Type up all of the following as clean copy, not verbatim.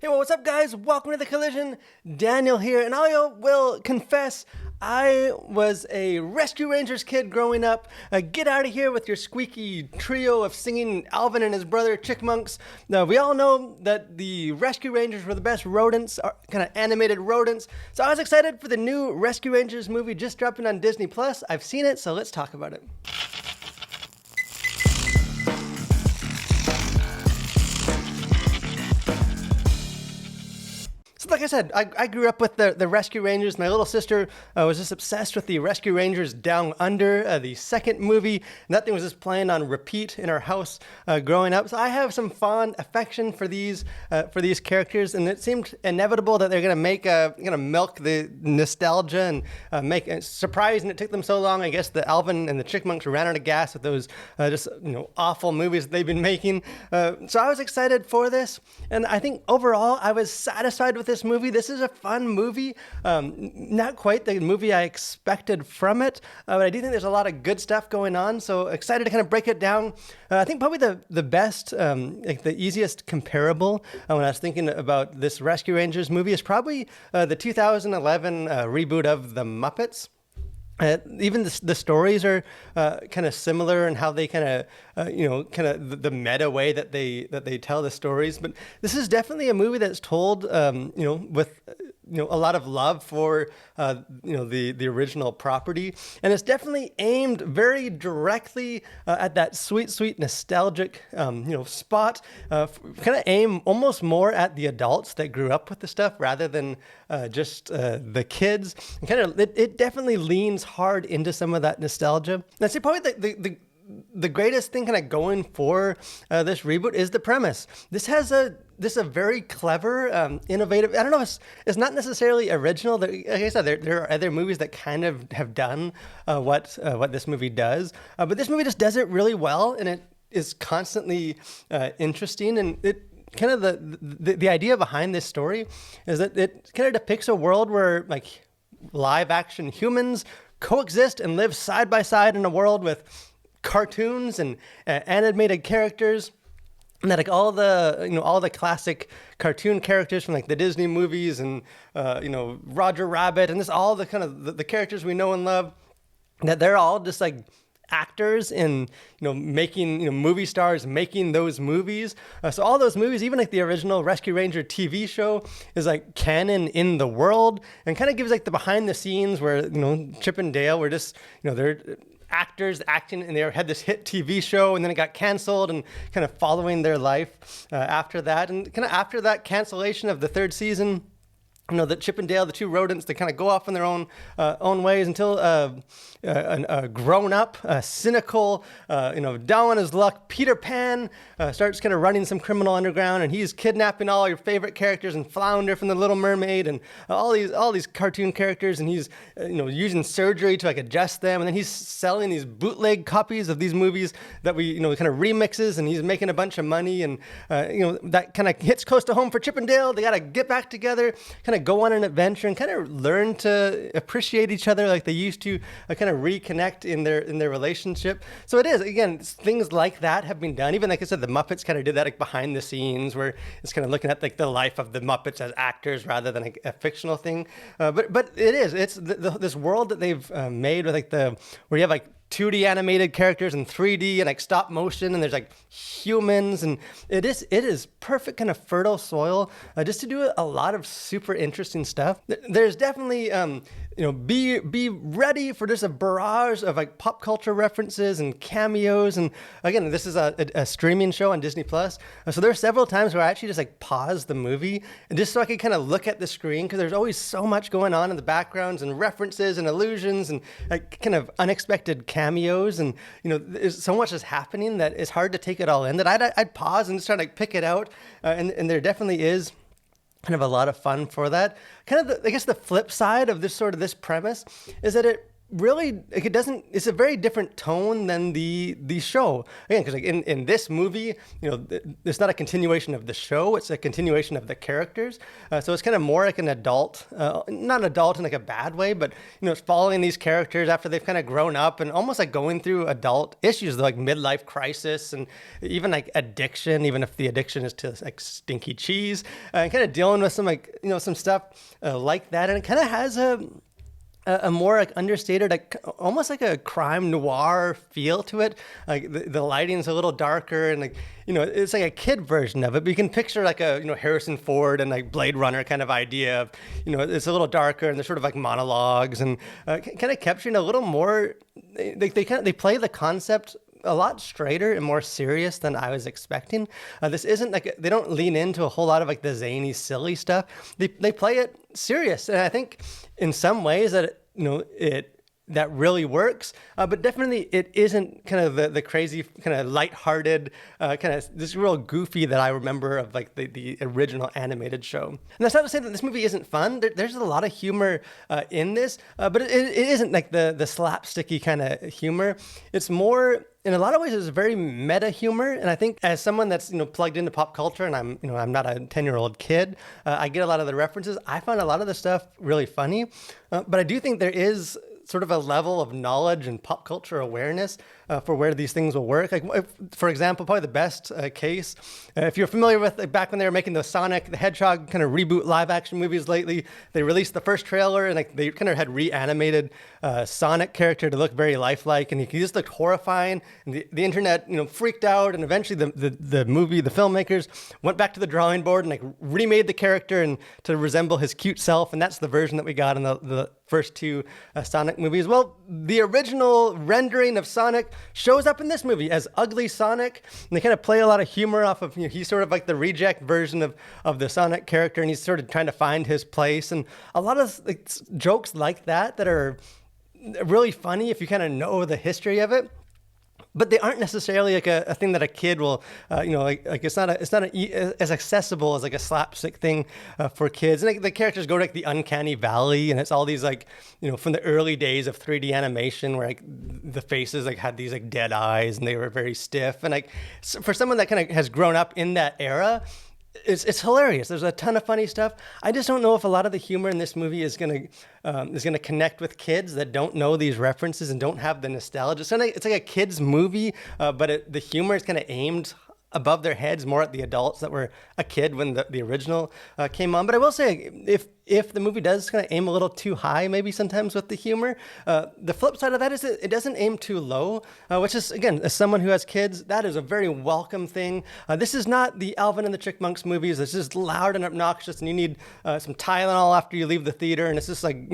Hey, well, what's up, guys? Welcome to The Collision. Daniel here, and I will confess, I was a Rescue Rangers kid growing up. Get out of here with your squeaky trio of singing Alvin and his brother Chickmunks. Now, we all know that the Rescue Rangers were the best rodents, kind of animated rodents. So I was excited for the new Rescue Rangers movie just dropping on Disney+. I've seen it, so let's talk about it. Like I said, I grew up with the Rescue Rangers. My little sister was just obsessed with the Rescue Rangers Down Under, the second movie. And that thing was just playing on repeat in our house growing up. So I have some fond affection for these characters, and it seemed inevitable that they're gonna milk the nostalgia and make it surprising. It took them so long. I guess the Alvin and the Chickmunks ran out of gas with those awful movies that they've been making. So I was excited for this, and I think overall I was satisfied with this movie. This is a fun movie. Not quite the movie I expected from it, but I do think there's a lot of good stuff going on. So excited to kind of break it down. I think probably the best, the easiest comparable when I was thinking about this Rescue Rangers movie is probably the 2011 reboot of The Muppets. Even the stories are kind of similar in how they kind of the meta way that they tell the stories. But this is definitely a movie that's told with a lot of love for the original property, and it's definitely aimed very directly at that sweet nostalgic spot. Kind of aim almost more at the adults that grew up with the stuff rather than just the kids. And kind of it definitely leans hard into some of that nostalgia. And I'd say probably the greatest thing kind of going for this reboot is the premise. This has a very clever, innovative. I don't know. It's not necessarily original. Like I said, there are other movies that kind of have done what this movie does, but this movie just does it really well, and it is constantly interesting. And it kind of the idea behind this story is that it kind of depicts a world where like live action humans coexist and live side by side in a world with cartoons and animated characters, and that like all the classic cartoon characters from like the Disney movies and Roger Rabbit and this all the kind of the characters we know and love, that they're all just like actors in making movie stars making those movies. So all those movies, even like the original Rescue Ranger TV show, is like canon in the world, and kind of gives like the behind the scenes where Chip and Dale were just they're actors acting, and they had this hit TV show, and then it got canceled, and kind of following their life after that. And kind of after that cancellation of the third season, that Chip and Dale, the two rodents, they kind of go off in their own ways until a grown-up, cynical, down on his luck Peter Pan starts kind of running some criminal underground, and he's kidnapping all your favorite characters, and Flounder from The Little Mermaid, and all these cartoon characters, and he's using surgery to like adjust them, and then he's selling these bootleg copies of these movies that we kind of remixes, and he's making a bunch of money, and that kind of hits close to home for Chip and Dale. They got to get back together, kind of go on an adventure, and kind of learn to appreciate each other like they used to, kind of reconnect in their relationship. So it is, again, things like that have been done. Even like I said, the Muppets kind of did that like behind the scenes, where it's kind of looking at like the life of the Muppets as actors rather than like a fictional thing. But it's this world that they've made with like where you have like 2D animated characters and 3D and like stop motion, and there's like humans, and it is perfect kind of fertile soil just to do a lot of super interesting stuff. There's definitely be ready for just a barrage of like pop culture references and cameos. And again, this is a streaming show on Disney+. So there are several times where I actually just like pause the movie and just so I could kind of look at the screen, because there's always so much going on in the backgrounds and references and allusions and like kind of unexpected cameos, and there's so much is happening that it's hard to take it all in, that I'd pause and just try to like pick it out, and there definitely is kind of a lot of fun for that. Kind of I guess the flip side of this premise is that it really, like, it doesn't, it's a very different tone than the show. Again, because like in this movie, it's not a continuation of the show, it's a continuation of the characters. So it's kind of more like an adult, not adult in like a bad way, but it's following these characters after they've kind of grown up and almost like going through adult issues like midlife crisis and even like addiction, even if the addiction is to like stinky cheese, and kind of dealing with some like some stuff like that. And it kind of has a more like understated, like almost like a crime noir feel to it. Like the lighting's a little darker, and like it's like a kid version of it. But you can picture like a Harrison Ford and like Blade Runner kind of idea of it's a little darker and there's sort of like monologues and kind of capturing a little more. They play the concept a lot straighter and more serious than I was expecting. This isn't like they don't lean into a whole lot of like the zany, silly stuff. They play it serious, and I think in some ways that that really works. But definitely it isn't kind of the crazy, kind of lighthearted, kind of this real goofy that I remember of like the original animated show. And that's not to say that this movie isn't fun. There's a lot of humor in this, but it isn't like the slapsticky kind of humor. It's more, in a lot of ways, it's very meta humor. And I think as someone that's plugged into pop culture, and I'm not a 10-year-old kid, I get a lot of the references. I find a lot of the stuff really funny, but I do think there is sort of a level of knowledge and pop culture awareness for where these things will work. Like, for example, probably the best case, if you're familiar with like, back when they were making the Sonic the Hedgehog kind of reboot live action movies lately, they released the first trailer and like they kind of had reanimated Sonic character to look very lifelike, and he just looked horrifying. And the internet, freaked out, and eventually the filmmakers went back to the drawing board and like remade the character and to resemble his cute self, and that's the version that we got in the first two Sonic movies. Well, the original rendering of Sonic shows up in this movie as ugly Sonic, and they kind of play a lot of humor off of, he's sort of like the reject version of the Sonic character, and he's sort of trying to find his place, and a lot of like, jokes like that are really funny if you kind of know the history of it. But they aren't necessarily like a thing that a kid will, like it's not as accessible as like a slapstick thing for kids. And like, the characters go to like the uncanny valley, and it's all these like, from the early days of 3D animation where like the faces like had these like dead eyes and they were very stiff. And like for someone that kind of has grown up in that era, it's hilarious. There's a ton of funny stuff. I just don't know if a lot of the humor in this movie is gonna connect with kids that don't know these references and don't have the nostalgia. So it's like a kids movie, but the humor is kind of aimed above their heads, more at the adults that were a kid when the original came on. But I will say, if the movie does kind of aim a little too high, maybe sometimes with the humor, the flip side of that is it doesn't aim too low, which is, again, as someone who has kids, that is a very welcome thing. This is not the Alvin and the Chipmunks movies. It's just loud and obnoxious, and you need some Tylenol after you leave the theater, and it's just like,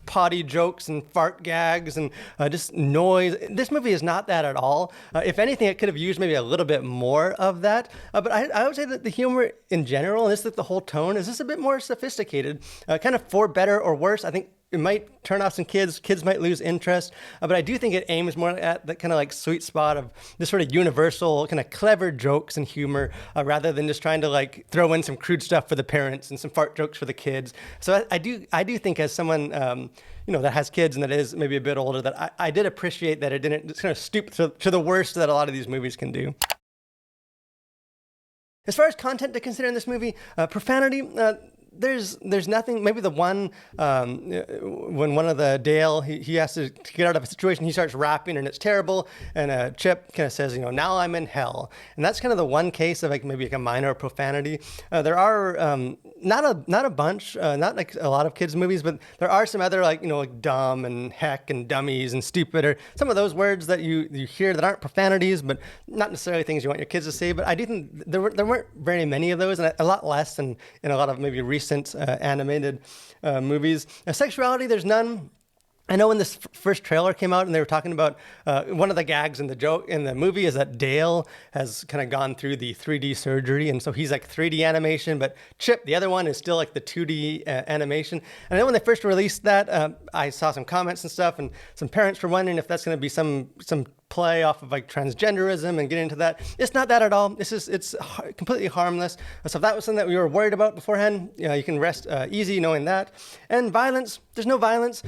potty jokes and fart gags and just noise. This movie is not that at all. If anything, it could have used maybe a little bit more of that. But I would say that the humor in general, and this is the whole tone, is just a bit more sophisticated, kind of for better or worse. I think it might turn off some kids. Kids might lose interest, but I do think it aims more at that kind of like sweet spot of this sort of universal kind of clever jokes and humor, rather than just trying to like throw in some crude stuff for the parents and some fart jokes for the kids. So I do think, as someone that has kids and that is maybe a bit older, that I did appreciate that it didn't just kind of stoop to the worst that a lot of these movies can do. As far as content to consider in this movie, profanity, there's nothing. Maybe the one when one of the Dale he has to get out of a situation, he starts rapping and it's terrible, and Chip kind of says, now I'm in hell, and that's kind of the one case of like maybe like a minor profanity. There are not a bunch, not like a lot of kids movies, but there are some other like like dumb and heck and dummies and stupid, or some of those words that you hear that aren't profanities, but not necessarily things you want your kids to say. But I do think there weren't very many of those, and a lot less than in a lot of maybe recent animated movies. Sexuality, there's none. I know when this first trailer came out and they were talking about one of the gags in the movie is that Dale has kind of gone through the 3D surgery, and so he's like 3D animation, but Chip, the other one, is still like the 2D animation. And I know when they first released that, I saw some comments and stuff, and some parents were wondering if that's going to be some play off of like transgenderism and get into that. It's not that at all. It's completely harmless. So if that was something that we were worried about beforehand, you can rest easy knowing that. And violence, there's no violence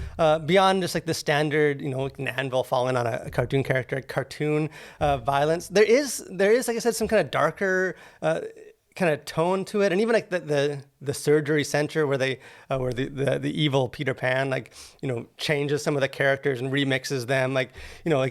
beyond just like the standard, like an anvil falling on a cartoon character, cartoon violence. There is, like I said, some kind of darker kind of tone to it, and even like the surgery center where the evil Peter Pan changes some of the characters and remixes them, like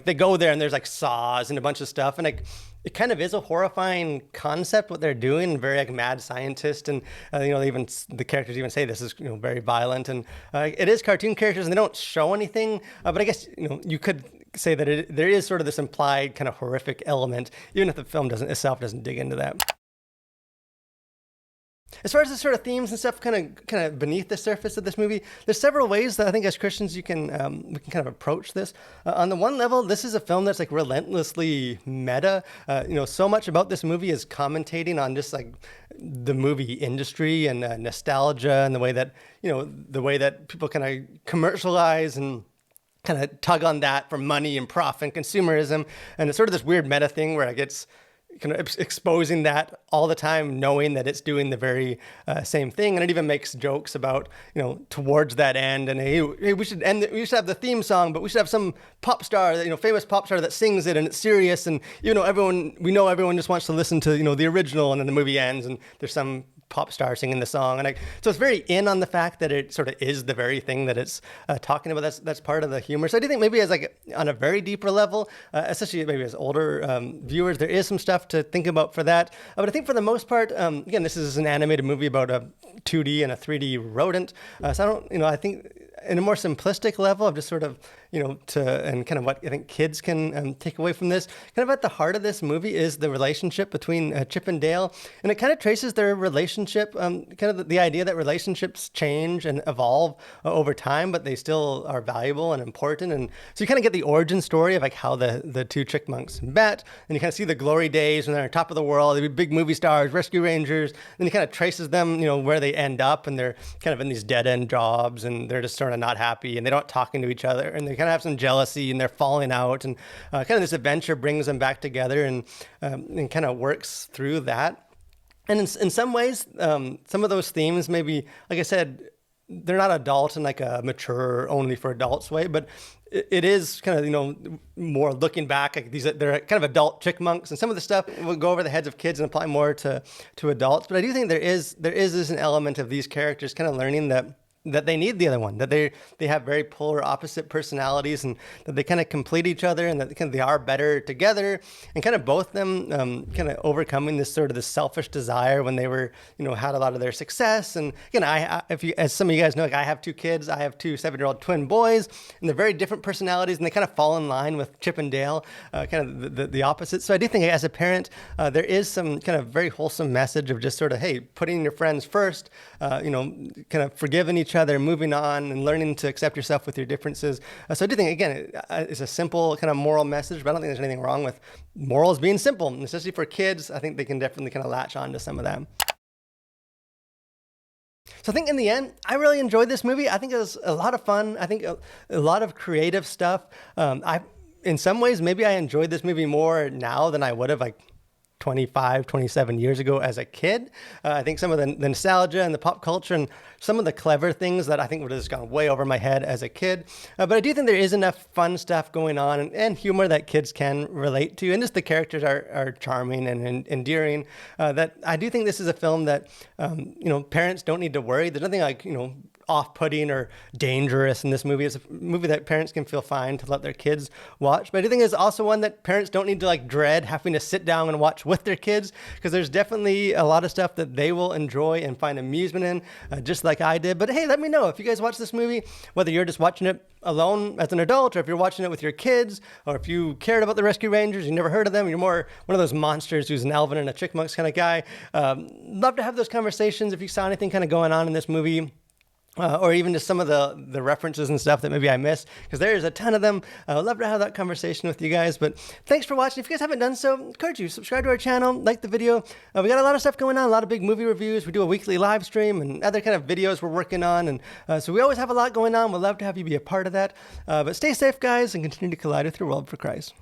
they go there and there's like saws and a bunch of stuff, and like it kind of is a horrifying concept what they're doing, very like mad scientist, and the characters even say this is very violent, and it is cartoon characters and they don't show anything, but I guess you could say that there is sort of this implied kind of horrific element, even if the film doesn't dig into that. As far as the sort of themes and stuff kind of beneath the surface of this movie, there's several ways that I think as Christians we can kind of approach this. On the one level, this is a film that's like relentlessly meta. So much about this movie is commentating on just like the movie industry and nostalgia and the way that people kind of commercialize and kind of tug on that for money and profit and consumerism. And it's sort of this weird meta thing where it gets kind of exposing that all the time, knowing that it's doing the very same thing, and it even makes jokes about towards that end, and hey, we should have the theme song, but we should have some pop star, famous pop star that sings it, and it's serious, and everyone just wants to listen to the original, and then the movie ends, and there's some pop star singing the song, and so it's very in on the fact that it sort of is the very thing that it's talking about. That's part of the humor. So I do think maybe as like on a very deeper level, especially maybe as older viewers, there is some stuff to think about for that. But I think for the most part, again, this is an animated movie about a 2D and a 3D rodent. So I think in a more simplistic level of just sort of, and kind of what I think kids can take away from this, kind of at the heart of this movie is the relationship between Chip and Dale. And it kind of traces their relationship, kind of the idea that relationships change and evolve over time, but they still are valuable and important. And so you kind of get the origin story of like how the two chickmunks met, and you kind of see the glory days when they're on top of the world, they're big movie stars, rescue rangers, and he kind of traces them, where they end up, and they're kind of in these dead-end jobs, and they're just sort of not happy, and they don't talking to each other, and they kind of have some jealousy, and they're falling out, and kind of this adventure brings them back together, and kind of works through that. And in some ways, some of those themes maybe, like I said, they're not adult in like a mature only for adults way, but it is kind of, more looking back, like they're kind of adult chickmunks, and some of the stuff will go over the heads of kids and apply more to adults. But I do think there is an element of these characters kind of learning that they need the other one, that they have very polar opposite personalities, and that they kind of complete each other, and that they are better together, and kind of both of them kind of overcoming this sort of this selfish desire when they were, had a lot of their success. And again, as some of you guys know, like I have two kids, I have two 7-year-old twin boys, and they're very different personalities, and they kind of fall in line with Chip and Dale, kind of the opposite. So I do think as a parent, there is some kind of very wholesome message of just sort of, hey, putting your friends first, kind of forgiving each other, moving on, and learning to accept yourself with your differences. So I do think, again, it's a simple kind of moral message, but I don't think there's anything wrong with morals being simple, and especially for kids. I think they can definitely kind of latch on to some of them. So I think in the end, I really enjoyed this movie. I think it was a lot of fun. I think a lot of creative stuff. In some ways, maybe I enjoyed this movie more now than I would have 25, 27 years ago as a kid. I think some of the nostalgia and the pop culture and some of the clever things that I think would have just gone way over my head as a kid. But I do think there is enough fun stuff going on and humor that kids can relate to. And just the characters are charming and endearing. That I do think this is a film that, parents don't need to worry. There's nothing off-putting or dangerous in this movie. It's a movie that parents can feel fine to let their kids watch. But I do think it's also one that parents don't need to dread having to sit down and watch with their kids, because there's definitely a lot of stuff that they will enjoy and find amusement in, just like I did. But hey, let me know if you guys watch this movie, whether you're just watching it alone as an adult, or if you're watching it with your kids, or if you cared about the Rescue Rangers, you never heard of them, you're more one of those monsters who's an Alvin and a Chickmunks kind of guy. Love to have those conversations if you saw anything kind of going on in this movie. Or even just some of the references and stuff that maybe I missed, because there's a ton of them. I would love to have that conversation with you guys. But thanks for watching. If you guys haven't done so, I encourage you, subscribe to our channel, like the video. We got a lot of stuff going on, a lot of big movie reviews. We do a weekly live stream and other kind of videos we're working on. And so we always have a lot going on. We'd love to have you be a part of that. But stay safe, guys, and continue to collide with your world for Christ.